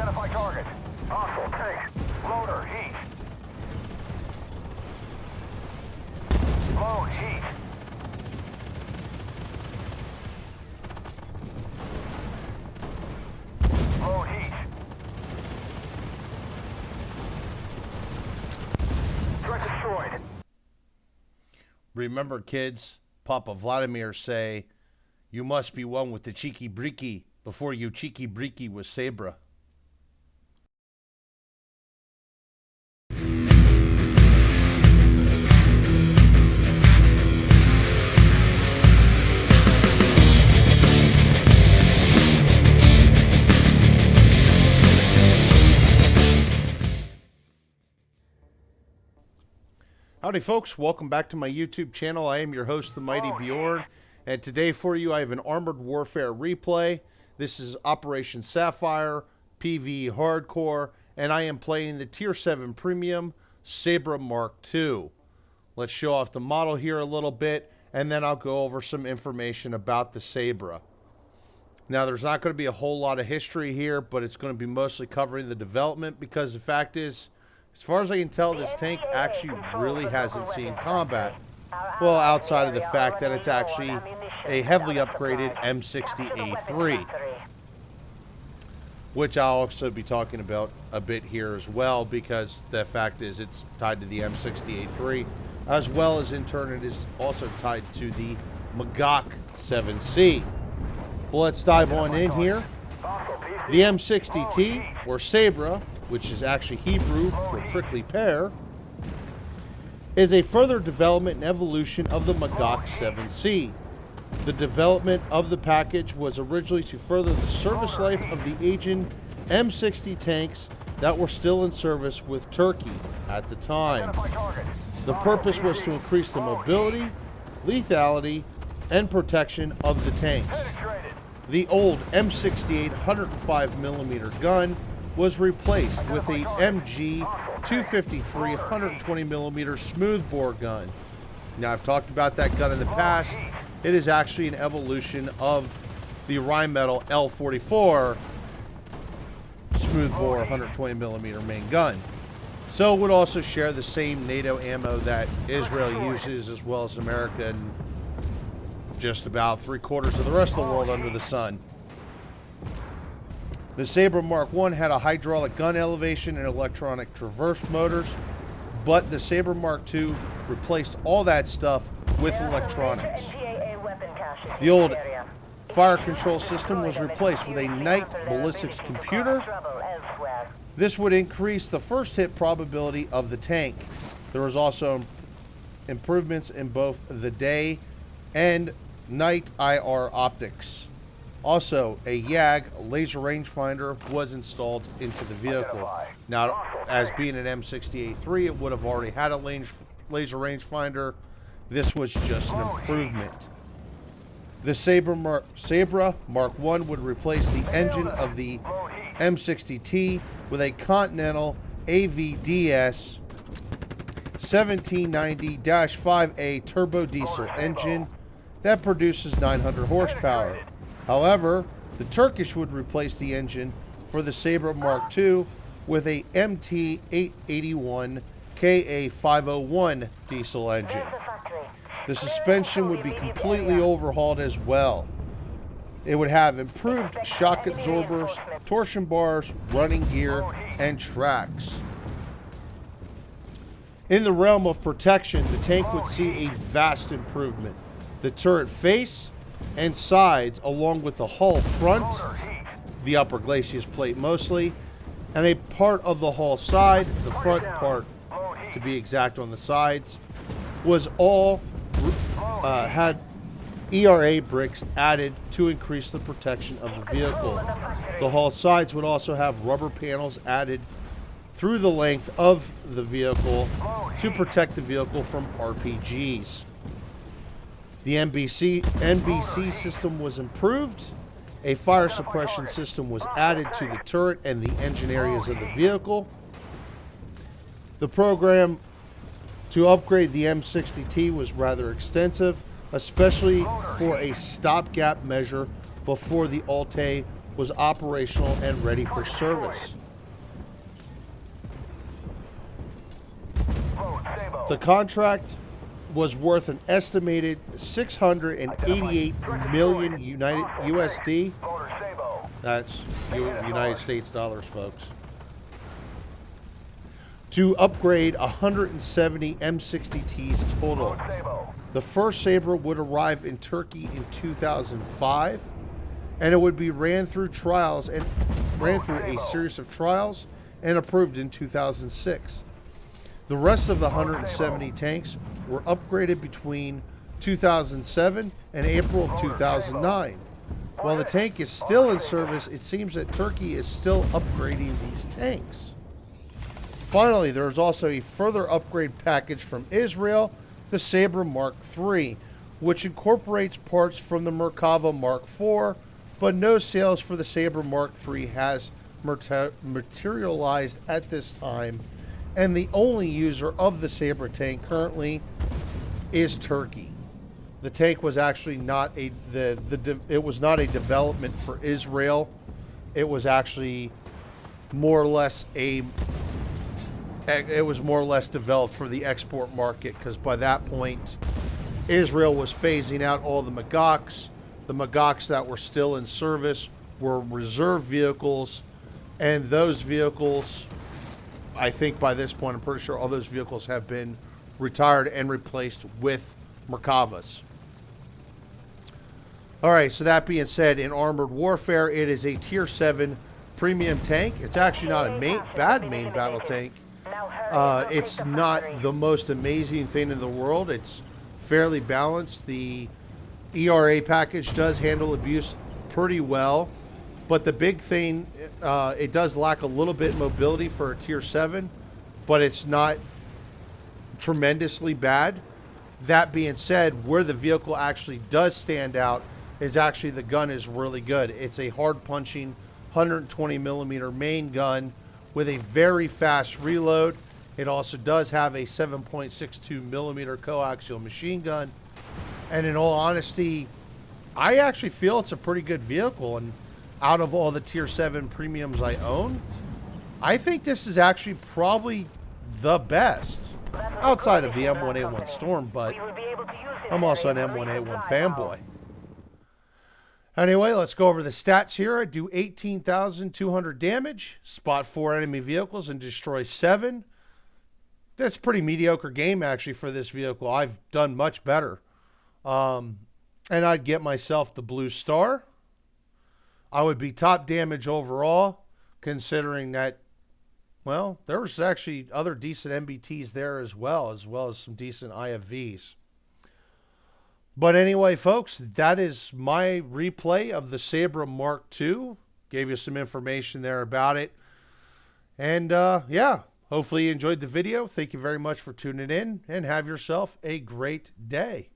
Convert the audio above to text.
Identify target. Hostile tank. Loader, heat. Load, heat. Load, heat. Threat destroyed. Remember, kids, Papa Vladimir say, you must be one with the cheeky breeky before you cheeky breeky with Sabra. Howdy folks, welcome back to my YouTube channel. I am your host, the Mighty Bjorn, and today for you I have an Armored Warfare replay. This is Operation Sapphire, PvE Hardcore, and I am playing the Tier 7 Premium Sabra MK2. Let's show off the model here a little bit, and then I'll go over some information about the Sabra. Now, there's not going to be a whole lot of history here, but it's going to be mostly covering the development, because the fact is, as far as I can tell, this tank actually really hasn't seen combat. Well, outside of the fact that it's actually a heavily upgraded M60A3, which I'll also be talking about a bit here as well, because the fact is it's tied to the M60A3, as well as in turn it is also tied to the MK2 7C. But let's dive on in here. The M60T, or Sabra, which is actually Hebrew for prickly pear, is a further development and evolution of the MK2 7C. The development of the package was originally to further the service life of the aging M60 tanks that were still in service with Turkey at the time. The purpose was to increase the mobility, lethality, and protection of the tanks. The old M68 105mm gun was replaced with a MG 253 120mm smoothbore gun. Now, I've talked about that gun in the past. It is actually an evolution of the Rheinmetall L44 smoothbore 120mm main gun. So it would also share the same NATO ammo that Israel uses, as well as America and just about 3/4 of the rest of the world under the sun. The Sabra MK1 had a hydraulic gun elevation and electronic traverse motors, but the Sabra MK2 replaced all that stuff with electronics. The old fire control system was replaced with a night ballistics computer. This would increase the first hit probability of the tank. There was also improvements in both the day and night IR optics. Also, a YAG laser rangefinder was installed into the vehicle. Now, as being an M60A3, it would have already had a laser rangefinder. This was just an improvement. The Sabra MK1 would replace the engine of the M60T with a Continental AVDS 1790-5A turbo diesel engine that produces 900 horsepower. However, the Turkish would replace the engine for the Sabra MK2 with a MT881 KA501 diesel engine. The suspension would be completely overhauled as well. It would have improved shock absorbers, torsion bars, running gear, and tracks. In the realm of protection, the tank would see a vast improvement. The turret face and sides, along with the hull front, the upper glacis plate mostly, and a part of the hull side, the front part to be exact on the sides, was all had ERA bricks added to increase the protection of the vehicle. The hull sides would also have rubber panels added through the length of the vehicle to protect the vehicle from RPGs. The NBC system was improved. A fire suppression system was added to the turret and the engine areas of the vehicle. The program to upgrade the M60T was rather extensive, especially for a stopgap measure before the Alte was operational and ready for service. Load, Sabo. The contract was worth an estimated 688 million United USD. Loader, Sabo. That's United States dollars, folks. To upgrade 170 M60Ts total. Load, Sabo. The first Sabra would arrive in Turkey in 2005, and it would be ran through a series of trials and approved in 2006. The rest of the 170 tanks were upgraded between 2007 and April of 2009. While the tank is still in service, it seems that Turkey is still upgrading these tanks. Finally, there is also a further upgrade package from Israel, the Sabra Mark III, which incorporates parts from the Merkava Mark IV, but no sales for the Sabra Mark III has materialized at this time, and the only user of the Sabra tank currently is Turkey. The tank was actually not a it was not a development for Israel. It was actually more or less developed for the export market, because by that point Israel was phasing out all the Magaks. The Magaks that were still in service were reserve vehicles, and those vehicles, I think by this point, I'm pretty sure all those vehicles have been retired and replaced with Merkavas. All right, so that being said, in armored warfare, it is a Tier 7 premium tank. It's actually not a bad main battle tank. It's not the most amazing thing in the world. It's fairly balanced. The ERA package does handle abuse pretty well, but the big thing, it does lack a little bit mobility for a Tier 7, but it's not tremendously bad. That being said, where the vehicle actually does stand out is actually the gun is really good. It's a hard punching 120 millimeter main gun with a very fast reload. It also does have a 7.62 millimeter coaxial machine gun. And in all honesty, I actually feel it's a pretty good vehicle. And out of all the Tier 7 premiums I own, I think this is actually probably the best. Outside of the M1A1 Storm, but I'm also an M1A1 fanboy. Anyway, let's go over the stats here. I do 18,200 damage, spot 4 enemy vehicles, and destroy 7. That's a pretty mediocre game, actually, for this vehicle. I've done much better. And I'd get myself the blue star. I would be top damage overall, considering that, well, there was actually other decent MBTs there as well as some decent IFVs. But anyway, folks, that is my replay of the Sabra Mark II. Gave you some information there about it. And, yeah, hopefully you enjoyed the video. Thank you very much for tuning in, and have yourself a great day.